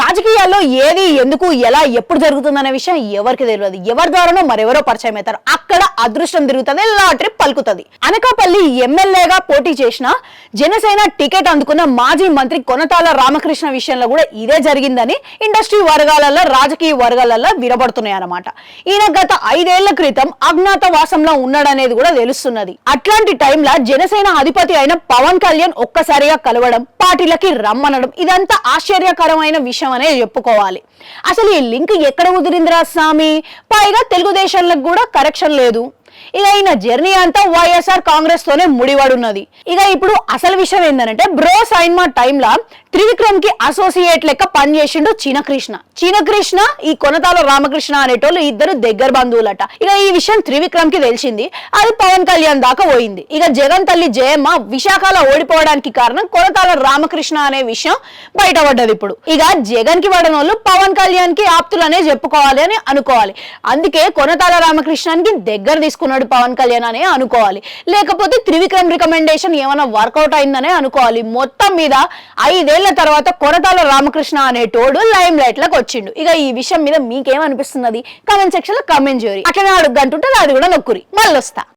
రాజకీయాల్లో ఏది ఎందుకు ఎలా ఎప్పుడు జరుగుతుందనే విషయం ఎవరికి తెలియదు. ఎవరి ద్వారానో మరెవరో పరిచయం అవుతారు. అక్కడ అదృష్టం తిరుగుతుంది, లాటరీ పలుకుతుంది. అనకాపల్లి ఎమ్మెల్యేగా పోటీ చేసిన జనసేన టికెట్ అందుకున్న మాజీ మంత్రి కొనతాల రామకృష్ణ విషయంలో కూడా ఇదే జరిగిందని ఇండస్ట్రీ వర్గాలలో రాజకీయ వర్గాలలో వినబడుతున్నాయి అన్నమాట. ఈయన గత 5 ఏళ్ల క్రితం అజ్ఞాతవాసంలో ఉన్నాడనేది కూడా తెలుస్తున్నది. అట్లాంటి టైంలో జనసేన అధిపతి అయిన పవన్ కళ్యాణ్ ఒక్కసారిగా కలవడం, పార్టీలకి రమ్మనడం ఇదంతా ఆశ్చర్యకరమైన విషయం అనే చెప్పుకోవాలి. అసలు ఈ లింక్ ఎక్కడ కుదిరిందిరా స్వామి? పైగా తెలుగుదేశంలకు కూడా కరెక్షన్ లేదు. ఇక ఈయన జర్నీ అంతా వైఎస్ఆర్ కాంగ్రెస్ తోనే ముడిపడున్నది. ఇక ఇప్పుడు అసలు విషయం ఏంటంటే బ్రో సైన్మా టైంలో త్రివిక్రమ్ కి అసోసియేట్ లెక్క పనిచేసిండు చినకృష్ణ ఈ కొనతాల రామకృష్ణ అనేటోళ్ళు ఇద్దరు దగ్గర బంధువులట. ఇక ఈ విషయం త్రివిక్రమ్ కి తెలిసింది, అది పవన్ కళ్యాణ్ దాకా పోయింది. ఇక జగన్ తల్లి జయమ్మ విశాఖలో ఓడిపోవడానికి కారణం కొనతాల రామకృష్ణ అనే విషయం బయటపడ్డది. ఇప్పుడు ఇక జగన్ కి పడిన వాళ్ళు పవన్ కళ్యాణ్ కి ఆప్తులనే చెప్పుకోవాలి అని అనుకోవాలి. అందుకే కొనతాల రామకృష్ణానికి దగ్గర తీసుకున్నాడు పవన్ కళ్యాణ్ అనే అనుకోవాలి, లేకపోతే త్రివిక్రమ్ రికమెండేషన్ ఏమైనా వర్కౌట్ అయిందనే అనుకోవాలి. మొత్తం మీద 5 ఏళ్ల తర్వాత కొనతాల రామకృష్ణ అనేటోడు లైమ్ లైట్ లకు వచ్చిండు. ఇక ఈ విషయం మీద మీకేమనిపిస్తున్నది? కామెంట్ సెక్షన్ లో కామెంట్ చేయరు. అట్లనే అడుగుంటుంటే అది కూడా నొక్కురి. మళ్ళొస్తా.